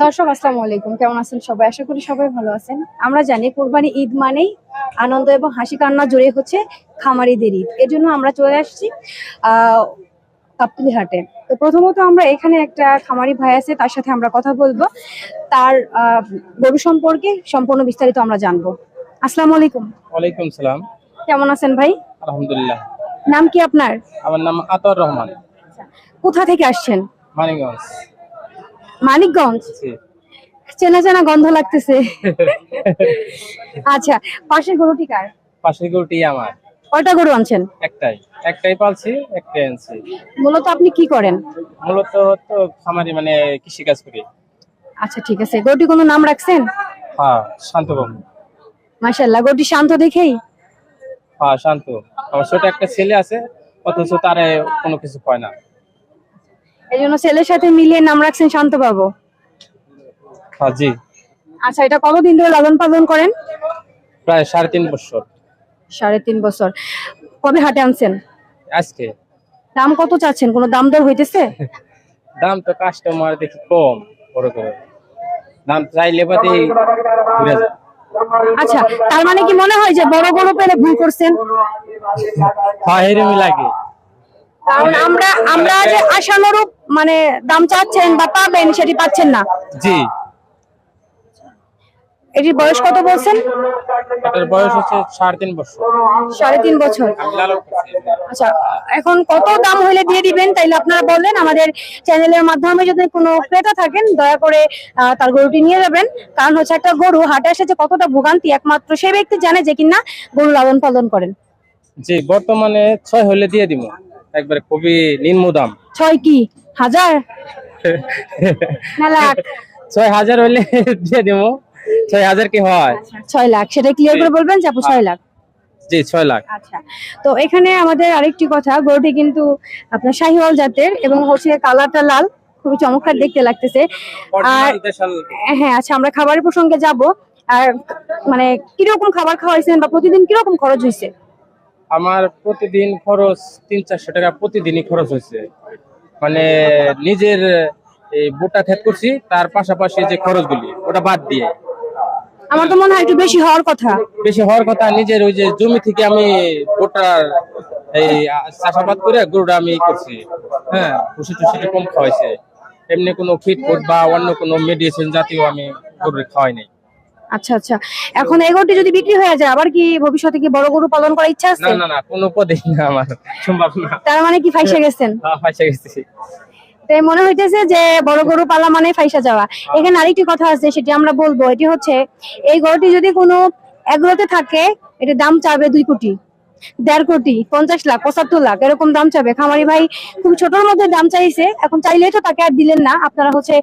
দর্শক আসসালামু আলাইকুম, কেমন আছেন সবাই? আশা করি সবাই ভালো আছেন। আমরা জানি কোরবানি ঈদ মানেই আনন্দ এবং হাসি কান্না জড়িয়ে হচ্ছে খামারিদের ঈদ। এর জন্য আমরা চলে আসছি গাবতলী হাটে। তো প্রথমত আমরা এখানে একটা খামারি ভাই আছে, তার সাথে আমরা কথা বলবো, তার গরু সম্পর্কে সম্পূর্ণ বিস্তারিত আমরা জানবো। আসসালামু আলাইকুম। ওয়ালাইকুম সালাম। কেমন আছেন ভাই? আলহামদুলিল্লাহ। নাম কি আপনার? আমার নাম আতর রহমান। কোথা থেকে আসছেন? মানিকগঞ্জ। মানিকগঞ্জ? জি। চেনা চেনা গন্ধ লাগতেছে। আচ্ছা, পাশের গরুটি কার? পাশের গরুটি আমার। কয়টা গরু আনছেন? একটাই পালছি, একটাই আনছি। মূলত আপনি কি করেন? মূলত তো খামারি মানে কৃষি কাজ করি। আচ্ছা ঠিক আছে, গরুটি কোনো নাম রাখছেন? হ্যাঁ, শান্তবাবু। মাশাআল্লাহ, গরুটি শান্ত দেখেই? হ্যাঁ, শান্ত। আমার ছোট একটা ছেলে আছে, অথচ তারে কোনো কিছু কয় না। এই জন্য ছেলের সাথে মিলিয়ে নাম রাখছেন শান্ত বাবু? হ্যাঁ জি। আচ্ছা, এটা কতদিন ধরে লালন পালন করেন? প্রায় 3.5 বছর। 3.5 বছর। কবে হাটে আনছেন? আজকে। দাম কত চাচ্ছেন? কোনো দাম দর হইতেছে? দাম তো কাস্টমার দেখি কম বড় করে, দাম চাইলে বাদে ঘুরে যায়। আচ্ছা, তার মানে কি মনে হয় যে বড় বড় পেলে ভুল করছেন? হ্যাঁ, এরকমই লাগে। কারণ আমরা যে আশানুরূপ মানে দাম চাচ্ছেন বা পাবেন সেটি পাচ্ছেন না। জি। এটির বয়স কত বলছেন? এটার বয়স হচ্ছে 3.5 বছর। 3.5 বছর। আমি লালন করছি। আচ্ছা, এখন কত দাম হইলে দিয়ে দিবেন তাইলে আপনারা বললেন, আমাদের চ্যানেলের মাধ্যমে যদি কোনো ক্রেতা থাকেন দয়া করে তার গরুটি নিয়ে যাবেন। কারণ হচ্ছে একটা গরু হাটে এসেছে কতটা ভোগান্তি একমাত্র সেই ব্যক্তি জানে যে কিনা গরু লালন পালন করেন। জি, বর্তমানে 6 হলে দিয়ে দিব, একবারে খুবই নিম্ন দাম। 6 কি হাজার না লাখ? 6,000 হলে দিয়ে দিব। 6,000 কি হয়? 6 লাখ, সেটা ক্লিয়ার করে বলবেন যে আপু 6 লাখ? জি, 6 লাখ। আচ্ছা, তো এখানে আমাদের আরেকটি কথা, গরুটি কিন্তু আপনার শাহিওয়াল জাতের এবং হচ্ছে কালারটা লাল, খুবই চমৎকার দেখতে লাগতেছে। আর হ্যাঁ, আচ্ছা, আমরা খাবারের প্রসঙ্গে যাব। আর মানে কিরকম খাবার খাওয়াইছেন বা প্রতিদিন কিরকম খরচ হয়েছে? আমার প্রতিদিন খরচ 300-400 টাকা প্রতিদিনই খরচ হয়েছে। মানে নিজের এই বুটা ক্ষেত করছি, তার পাশাপাশি যে খরচগুলি ওটা বাদ দিয়ে। আমার তো মনে হয় একটু বেশি হওয়ার কথা। বেশি হওয়ার কথা, নিজের ওই যে জমি থেকে আমি গোটার এই চাষাবাদ করে গরুটা আমি করছি। হ্যাঁ, ভুসি টুসিটা কম খাওয়াইছে, এমনি কোনো ফিড ফুড বা অন্য কোনো মেডিসিন জাতীয় আমি গরুর খাওয়াই নাই। আচ্ছা আচ্ছা, এখন এই গরুটি যদি বিক্রি হয়ে যায় আবার কি ভবিষ্যতে কি বড় গরু পালন করার ইচ্ছা আছে? না, কোনো পদে না, আমার সম্ভব না। তার মানে কি ফাইসা গেছেন? হ্যাঁ, ফাইসা গেছি। তাই মনে হইতেছে যে বড় গরু পালা মানে ফাইসা যাওয়া। এখানে আরেকটি কথা আছে, সেটি আমরা বলবো। এটি হচ্ছে, এই গরুটি যদি কোনো এগুলোতে থাকে, এটার দাম চাবে 2 কোটি, 1.5 কোটি, 50 লাখ, 75 লাখ এরকম দাম চাবে। খামারি ভাই খুব ছোটর মধ্যে দাম চাইছে। এখন চাইলেই তো তাকে আর দিলেন না। আপনারা হচ্ছে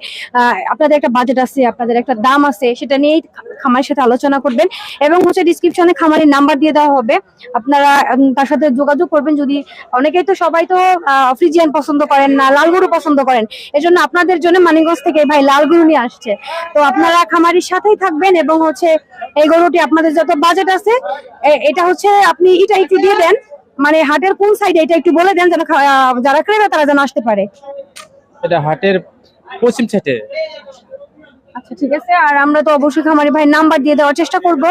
আপনাদের একটা বাজেট আছে, আপনাদের একটা দাম আছে, সেটা নিয়েই খামারের সাথে আলোচনা করবেন। এবং হচ্ছে ডিসক্রিপশনে খামারের নাম্বার দিয়ে দেওয়া হবে, আপনারা তার সাথে যোগাযোগ করবেন। যদি অনেকেই তো সবাই তো ফ্রিজিয়ান পছন্দ করেন না, লাল গরু পছন্দ করেন, এজন্য আপনাদের জন্য মানিকগঞ্জ থেকে ভাই লাল গরু নিয়ে আসছে। তো আপনারা খামারির সাথেই থাকবেন এবং হচ্ছে এই গরুটি আপনাদের যত বাজেট আছে, এটা হচ্ছে আপনি এটা একটু দিয়ে দেন, মানে হাটের কোন সাইডে এটা একটু বলে দেন, যেন যারা ক্রেতা তারা যেন আসতে পারে। এটা হাটের পশ্চিম সাইডে। আচ্ছা ঠিক আছে, আর আমরা তো অবশ্যই খামারি ভাই নাম্বার দিয়ে দেওয়ার চেষ্টা করবো।